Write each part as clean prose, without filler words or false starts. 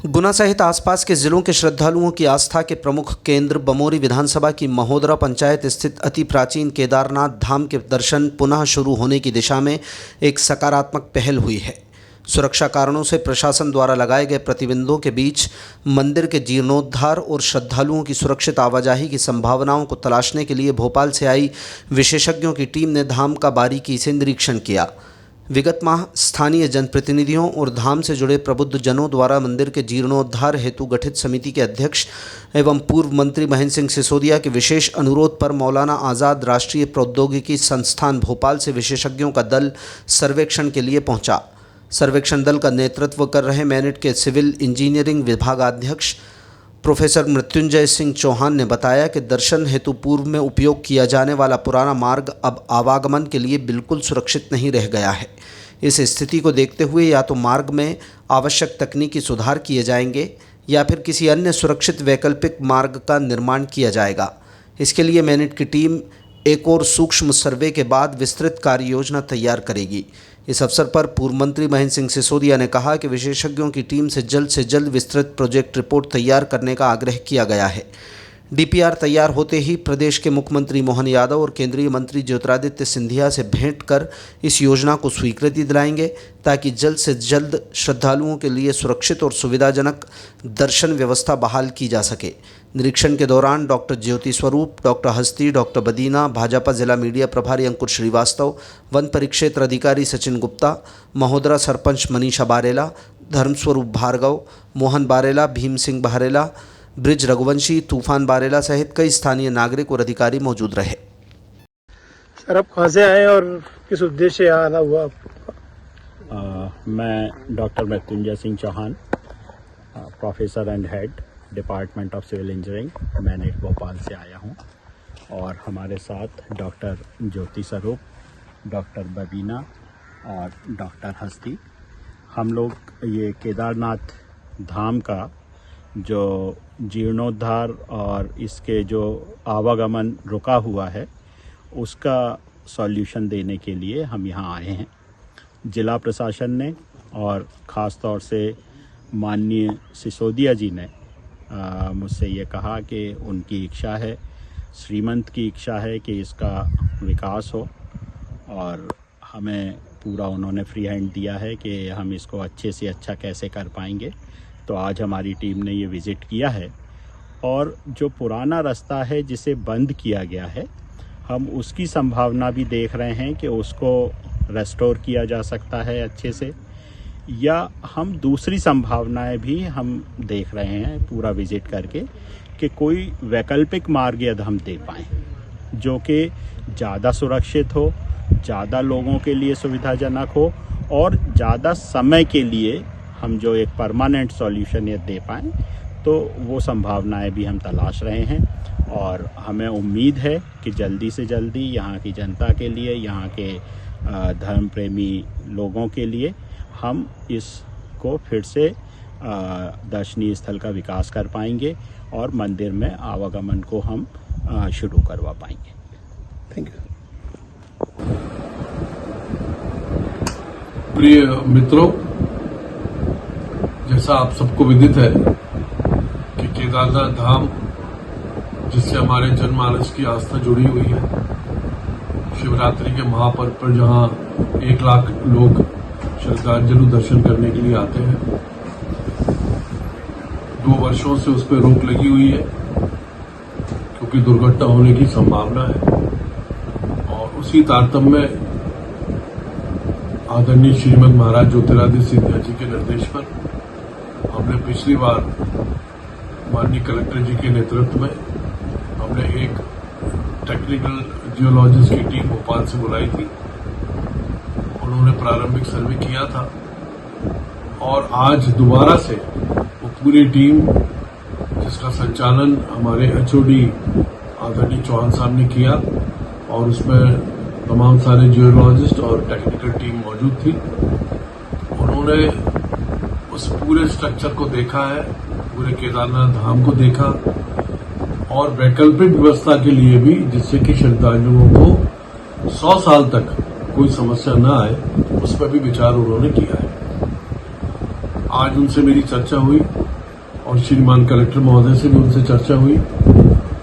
गुना सहित आसपास के जिलों के श्रद्धालुओं की आस्था के प्रमुख केंद्र बमोरी विधानसभा की महोदरा पंचायत स्थित अति प्राचीन केदारनाथ धाम के दर्शन पुनः शुरू होने की दिशा में एक सकारात्मक पहल हुई है। सुरक्षा कारणों से प्रशासन द्वारा लगाए गए प्रतिबंधों के बीच मंदिर के जीर्णोद्धार और श्रद्धालुओं की सुरक्षित आवाजाही की संभावनाओं को तलाशने के लिए भोपाल से आई विशेषज्ञों की टीम ने धाम का बारीकी से निरीक्षण किया। विगत माह स्थानीय जनप्रतिनिधियों और धाम से जुड़े प्रबुद्ध जनों द्वारा मंदिर के जीर्णोद्धार हेतु गठित समिति के अध्यक्ष एवं पूर्व मंत्री महेंद्र सिंह सिसोदिया के विशेष अनुरोध पर मौलाना आज़ाद राष्ट्रीय प्रौद्योगिकी संस्थान भोपाल से विशेषज्ञों का दल सर्वेक्षण के लिए पहुंचा। सर्वेक्षण दल का नेतृत्व कर रहे मेरठ के सिविल इंजीनियरिंग विभागाध्यक्ष प्रोफेसर मृत्युंजय सिंह चौहान ने बताया कि दर्शन हेतु पूर्व में उपयोग किया जाने वाला पुराना मार्ग अब आवागमन के लिए बिल्कुल सुरक्षित नहीं रह गया है। इस स्थिति को देखते हुए या तो मार्ग में आवश्यक तकनीकी सुधार किए जाएंगे या फिर किसी अन्य सुरक्षित वैकल्पिक मार्ग का निर्माण किया जाएगा। इसके लिए मेरठ की टीम एक और सूक्ष्म सर्वे के बाद विस्तृत कार्य योजना तैयार करेगी। इस अवसर पर पूर्व मंत्री महेंद्र सिंह सिसोदिया ने कहा कि विशेषज्ञों की टीम से जल्द विस्तृत प्रोजेक्ट रिपोर्ट तैयार करने का आग्रह किया गया है। डीपीआर तैयार होते ही प्रदेश के मुख्यमंत्री मोहन यादव और केंद्रीय मंत्री ज्योतिरादित्य सिंधिया से भेंट कर इस योजना को स्वीकृति दिलाएंगे ताकि जल्द से जल्द श्रद्धालुओं के लिए सुरक्षित और सुविधाजनक दर्शन व्यवस्था बहाल की जा सके। निरीक्षण के दौरान डॉक्टर ज्योति स्वरूप, डॉक्टर हस्ती, डॉक्टर बदीना, भाजपा जिला मीडिया प्रभारी अंकुर श्रीवास्तव, वन परिक्षेत्र अधिकारी सचिन गुप्ता, महोदरा सरपंच मनीषा बारेला, धर्मस्वरूप भार्गव, मोहन बारेला, भीम सिंह बारेला, ब्रिज रघुवंशी, तूफान बारेला सहित कई स्थानीय नागरिक और अधिकारी मौजूद रहे। सर, आप कहाँ से आए और किस उद्देश्य से आना हुआ आपको? मैं doctor Mrityunjay Singh Chauhan, professor and head department of civil engineering Meerut Bhopal से आया हूं और हमारे साथ डॉक्टर ज्योति स्वरूप, डॉक्टर बबीना और डॉक्टर हस्ती, हम लोग ये केदारनाथ धाम का जो जीर्णोद्धार और इसके जो आवागमन रुका हुआ है उसका सॉल्यूशन देने के लिए हम यहाँ आए हैं। जिला प्रशासन ने और ख़ास तौर से माननीय सिसोदिया जी ने मुझसे ये कहा कि उनकी इच्छा है, श्रीमंत की इच्छा है कि इसका विकास हो और हमें पूरा उन्होंने फ्री हैंड दिया है कि हम इसको अच्छे से अच्छा कैसे कर पाएंगे। तो आज हमारी टीम ने ये विज़िट किया है और जो पुराना रास्ता है जिसे बंद किया गया है हम उसकी संभावना भी देख रहे हैं कि उसको रेस्टोर किया जा सकता है अच्छे से, या हम दूसरी संभावनाएं भी हम देख रहे हैं पूरा विज़िट करके कि कोई वैकल्पिक मार्ग यदि हम दे पाएँ जो कि ज़्यादा सुरक्षित हो, ज़्यादा लोगों के लिए सुविधाजनक हो और ज़्यादा समय के लिए हम जो एक परमानेंट सॉल्यूशन ये दे पाएँ, तो वो संभावनाएं भी हम तलाश रहे हैं और हमें उम्मीद है कि जल्दी से जल्दी यहाँ की जनता के लिए, यहाँ के धर्म प्रेमी लोगों के लिए हम इसको फिर से दर्शनीय स्थल का विकास कर पाएंगे और मंदिर में आवागमन को हम शुरू करवा पाएंगे। Thank you. प्रिय मित्रों, जैसा आप सबको विदित है कि केदारनाथ धाम जिससे हमारे जनमानस की आस्था जुड़ी हुई है, शिवरात्रि के महापर्व पर जहां 1 लाख लोग श्रद्धांजलि दर्शन करने के लिए आते हैं, 2 वर्षों से उस पर रोक लगी हुई है क्योंकि दुर्घटना होने की संभावना है। और उसी तारतम्य में आदरणीय श्रीमद महाराज ज्योतिरादित्य सिंधिया जी के निर्देश पर हमने पिछली बार माननीय कलेक्टर जी के नेतृत्व में हमने एक टेक्निकल जियोलॉजिस्ट की टीम भोपाल से बुलाई थी। उन्होंने प्रारंभिक सर्वे किया था और आज दोबारा से वो पूरी टीम जिसका संचालन हमारे एचओडी आदरणीय चौहान साहब ने किया और उसमें तमाम सारे जियोलॉजिस्ट और टेक्निकल टीम मौजूद थी। उन्होंने उस पूरे स्ट्रक्चर को देखा है, पूरे केदारनाथ धाम को देखा और वैकल्पिक व्यवस्था के लिए भी, जिससे कि श्रद्धालुओं को 100 साल तक कोई समस्या न आए, उस पर भी विचार उन्होंने किया है। आज उनसे मेरी चर्चा हुई और श्रीमान कलेक्टर महोदय से भी उनसे चर्चा हुई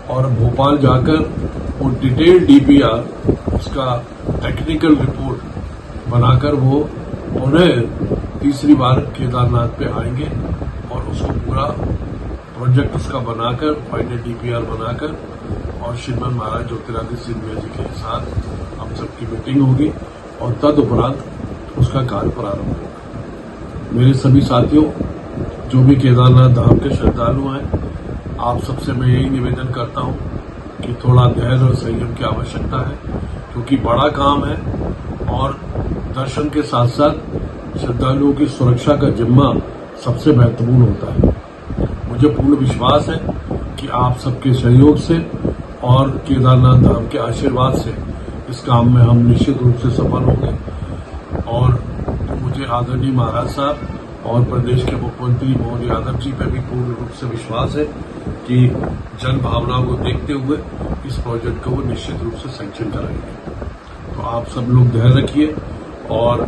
और भोपाल जाकर वो डिटेल डीपीआर उसका टेक्निकल रिपोर्ट बनाकर वो उन्हें तीसरी बार केदारनाथ पे आएंगे और उसको पूरा प्रोजेक्ट उसका बनाकर फाइनल डीपीआर बनाकर और श्रीमान महाराज ज्योतिरादित्य सिंधिया जी के साथ हम सबकी मीटिंग होगी और तदुपरांत उसका कार्य प्रारंभ होगा। मेरे सभी साथियों, जो भी केदारनाथ धाम के श्रद्धालु हैं, आप सबसे मैं यही निवेदन करता हूं कि थोड़ा धैर्य और संयम की आवश्यकता है, क्योंकि बड़ा काम है और दर्शन के साथ साथ श्रद्धालुओं की सुरक्षा का जिम्मा सबसे महत्वपूर्ण होता है। मुझे पूर्ण विश्वास है कि आप सबके सहयोग से और केदारनाथ धाम के आशीर्वाद से इस काम में हम निश्चित रूप से सफल होंगे और मुझे आदरणीय महाराज साहब और प्रदेश के मुख्यमंत्री मोहन यादव जी पर भी पूर्ण रूप से विश्वास है कि जन भावनाओं को देखते हुए इस प्रोजेक्ट को वो निश्चित रूप से सैंक्शन कराएंगे। तो आप सब लोग धैर्य रखिए और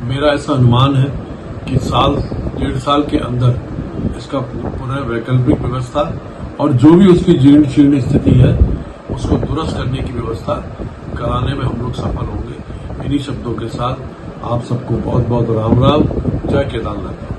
मेरा ऐसा अनुमान है कि साल 1.5 साल के अंदर इसका पुनः वैकल्पिक व्यवस्था और जो भी उसकी जीर्ण शीर्ण स्थिति है उसको दुरुस्त करने की व्यवस्था कराने में हम लोग सफल होंगे। इन्हीं शब्दों के साथ आप सबको बहुत बहुत राम राम। जय केदारनाथ।